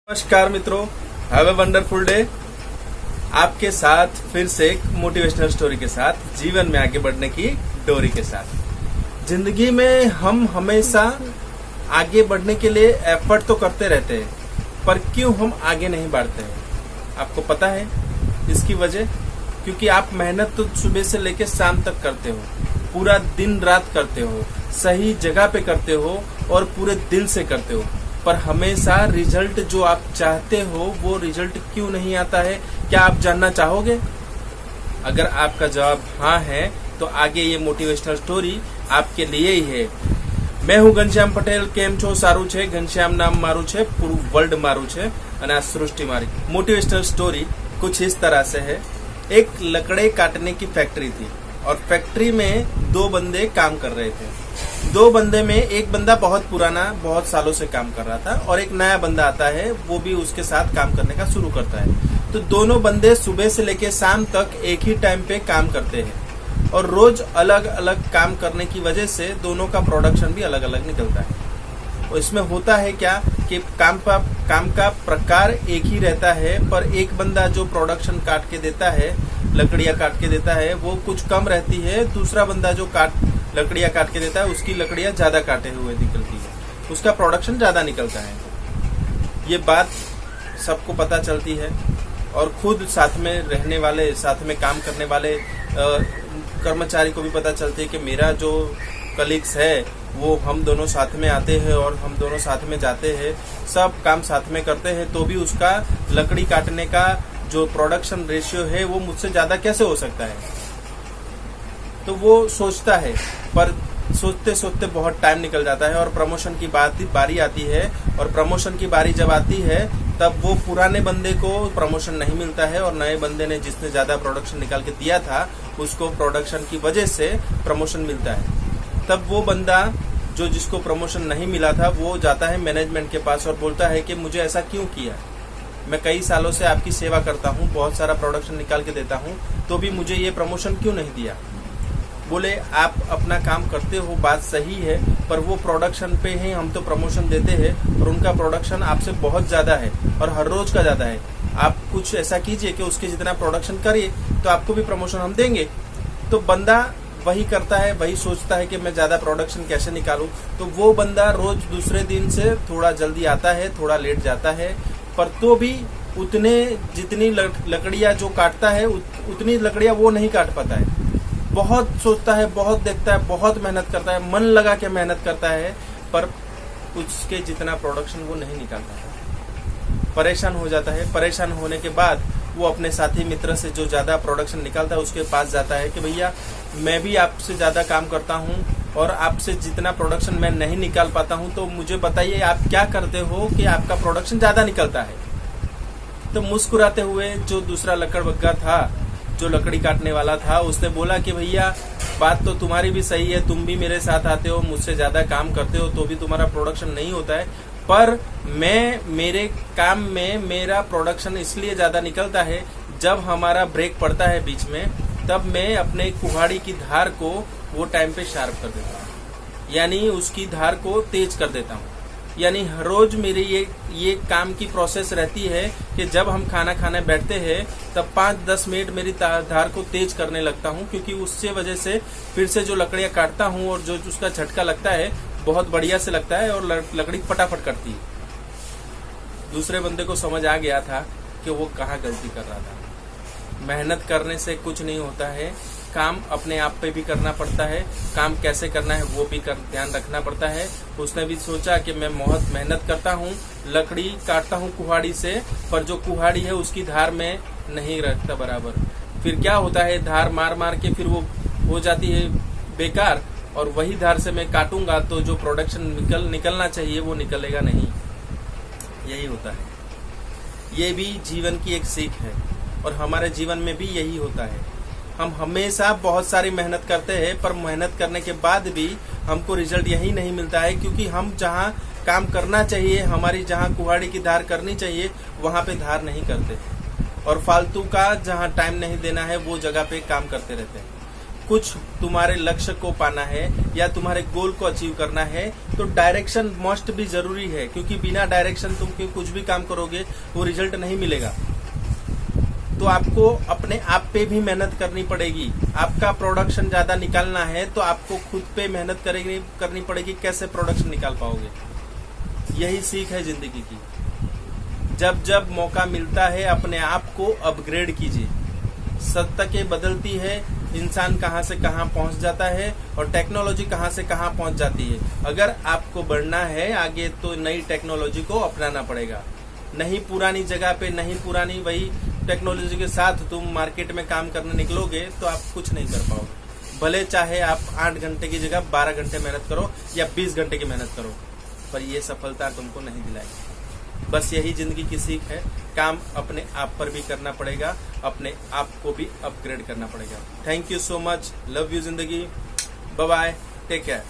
नमस्कार मित्रों, have a wonderful day. आपके साथ फिर से एक मोटिवेशनल स्टोरी के साथ, जीवन में आगे बढ़ने की डोरी के साथ। जिंदगी में हम हमेशा आगे बढ़ने के लिए एफर्ट तो करते रहते हैं, पर क्यों हम आगे नहीं बढ़ते हैं? आपको पता है इसकी वजह? क्योंकि आप मेहनत तो सुबह से लेकर शाम तक करते हो, पूरा दिन रात करते हो, सही जगह पे करते हो और पूरे दिल से करते हो, पर हमेशा रिजल्ट जो आप चाहते हो वो रिजल्ट क्यों नहीं आता है? क्या आप जानना चाहोगे? अगर आपका जवाब हाँ है तो आगे ये मोटिवेशनल स्टोरी आपके लिए ही है। मैं हूँ घनश्याम पटेल। केम छो सारू छे? घनश्याम नाम मारू छे, पूरू वर्ल्ड मारू छे અને આ સૃષ્ટિ મારી। मोटिवेशनल स्टोरी कुछ इस तरह से है। एक लकड़े काटने की फैक्ट्री थी और फैक्ट्री में दो बंदे काम कर रहे थे। दो बंदे में एक बंदा बहुत पुराना, बहुत सालों से काम कर रहा था और एक नया बंदा आता है, वो भी उसके साथ काम करने का शुरू करता है। तो दोनों बंदे सुबह से लेकर शाम तक एक ही टाइम पे काम करते हैं और रोज अलग अलग काम करने की वजह से दोनों का प्रोडक्शन भी अलग अलग निकलता है। और इसमें होता है क्या कि काम का प्रकार एक ही रहता है, पर एक बंदा जो प्रोडक्शन काट के देता है, लकड़ियां काट के देता है, वो कुछ कम रहती है। दूसरा बंदा जो लकड़ियां काट के देता है, उसकी लकड़ियां ज्यादा काटे हुए निकलती है, उसका प्रोडक्शन ज्यादा निकलता है। ये बात सबको पता चलती है और खुद साथ में रहने वाले, साथ में काम करने वाले कर्मचारी को भी पता चलती है कि मेरा जो कलीग्स है वो हम दोनों साथ में आते हैं और हम दोनों साथ में जाते हैं, सब काम साथ में करते हैं, तो भी उसका लकड़ी काटने का जो प्रोडक्शन रेशियो है वो मुझसे ज्यादा कैसे हो सकता है? तो वो सोचता है, पर सोचते सोचते बहुत टाइम निकल जाता है और प्रमोशन की बारी आती है। और प्रमोशन की बारी जब आती है तब वो पुराने बंदे को प्रमोशन नहीं मिलता है और नए बंदे ने, जिसने ज्यादा प्रोडक्शन निकाल के दिया था, उसको प्रोडक्शन की वजह से प्रमोशन मिलता है। तब वो बंदा जो जिसको प्रमोशन नहीं मिला था वो जाता है मैनेजमेंट के पास और बोलता है कि मुझे ऐसा क्यों किया? मैं कई सालों से आपकी सेवा करता हूँ, बहुत सारा प्रोडक्शन निकाल के देता हूँ, तो भी मुझे ये प्रमोशन क्यों नहीं दिया? बोले आप अपना काम करते हो, बात सही है, पर वो प्रोडक्शन पे ही हम तो प्रमोशन देते हैं और उनका प्रोडक्शन आपसे बहुत ज्यादा है और हर रोज का ज्यादा है। आप कुछ ऐसा कीजिए कि उसके जितना प्रोडक्शन करिए तो आपको भी प्रमोशन हम देंगे। तो बंदा वही करता है, वही सोचता है कि मैं ज्यादा प्रोडक्शन कैसे निकालूं। तो वो बंदा रोज दूसरे दिन से थोड़ा जल्दी आता है, थोड़ा लेट जाता है, पर तो भी उतने जितनी लकड़ियां जो काटता है उतनी लकड़ियां वो नहीं काट पाता है। बहुत सोचता है, बहुत देखता है, बहुत मेहनत करता है, मन लगा के मेहनत करता है, पर उसके जितना प्रोडक्शन वो नहीं निकालता है। परेशान हो जाता है। परेशान होने के बाद वो अपने साथी मित्र से जो ज्यादा प्रोडक्शन निकालता है उसके पास जाता है कि भैया मैं भी आपसे ज्यादा काम करता हूँ और आपसे जितना प्रोडक्शन मैं नहीं निकाल पाता हूँ, तो मुझे बताइए आप क्या करते हो कि आपका प्रोडक्शन ज्यादा निकलता है? तो मुस्कुराते हुए जो दूसरा लकड़बग्गा था, जो लकड़ी काटने वाला था, उसने बोला कि भैया बात तो तुम्हारी भी सही है, तुम भी मेरे साथ आते हो, मुझसे ज्यादा काम करते हो, तो भी तुम्हारा प्रोडक्शन नहीं होता है, पर मेरे काम में मेरा प्रोडक्शन इसलिए ज्यादा निकलता है, जब हमारा ब्रेक पड़ता है बीच में, तब मैं अपने कुहाड़ी की धार को वो टाइम पे शार्प कर देता हूँ, यानी उसकी धार को तेज कर देता हूँ। यानी हर रोज मेरी ये काम की प्रोसेस रहती है कि जब हम खाना खाने बैठते हैं तब 5-10 मिनट मेरी धार को तेज करने लगता हूँ, क्योंकि उससे वजह से फिर से जो लकड़ियां काटता हूँ और जो उसका झटका लगता है बहुत बढ़िया से लगता है और लकड़ी फटाफट कटती है। दूसरे बंदे को समझ आ गया था कि वो कहाँ गलती कर रहा था। मेहनत करने से कुछ नहीं होता है, काम अपने आप पे भी करना पड़ता है, काम कैसे करना है वो भी ध्यान रखना पड़ता है। उसने भी सोचा कि मैं बहुत मेहनत करता हूँ, लकड़ी काटता हूँ कुहाड़ी से, पर जो कुहाड़ी है उसकी धार में नहीं रखता बराबर। फिर क्या होता है, धार मार मार के फिर वो हो जाती है बेकार, और वही धार से मैं काटूंगा तो जो प्रोडक्शन निकलना चाहिए वो निकलेगा नहीं। यही होता है। ये भी जीवन की एक सीख है और हमारे जीवन में भी यही होता है। हम हमेशा बहुत सारी मेहनत करते हैं, पर मेहनत करने के बाद भी हमको रिजल्ट यही नहीं मिलता है, क्योंकि हम जहाँ काम करना चाहिए, हमारी जहाँ कुहाड़ी की धार करनी चाहिए, वहाँ पे धार नहीं करते और फालतू का जहाँ टाइम नहीं देना है वो जगह पे काम करते रहते हैं। कुछ तुम्हारे लक्ष्य को पाना है या तुम्हारे गोल को अचीव करना है तो डायरेक्शन मस्ट भी जरूरी है, क्योंकि बिना डायरेक्शन तुम कुछ भी काम करोगे वो रिजल्ट नहीं मिलेगा। तो आपको अपने आप पे भी मेहनत करनी पड़ेगी। आपका प्रोडक्शन ज्यादा निकालना है तो आपको खुद पे मेहनत करनी पड़ेगी। कैसे प्रोडक्शन निकाल पाओगे? यही सीख है जिंदगी की। जब जब मौका मिलता है अपने आप को अपग्रेड कीजिए। सत्ता बदलती है, इंसान कहां से कहां पहुंच जाता है और टेक्नोलॉजी कहां से कहां पहुंच जाती है। अगर आपको बढ़ना है आगे तो नई टेक्नोलॉजी को अपनाना पड़ेगा। नहीं पुरानी जगह पे, नहीं पुरानी वही टेक्नोलॉजी के साथ तुम मार्केट में काम करने निकलोगे तो आप कुछ नहीं कर पाओगे। भले चाहे आप 8 घंटे की जगह 12 घंटे मेहनत करो या 20 घंटे की मेहनत करो, पर ये सफलता तुमको नहीं दिलाएगी। बस यही जिंदगी की सीख है। काम अपने आप पर भी करना पड़ेगा, अपने आप को भी अपग्रेड करना पड़ेगा। Thank you so much. Love you जिंदगी। Bye bye, take care.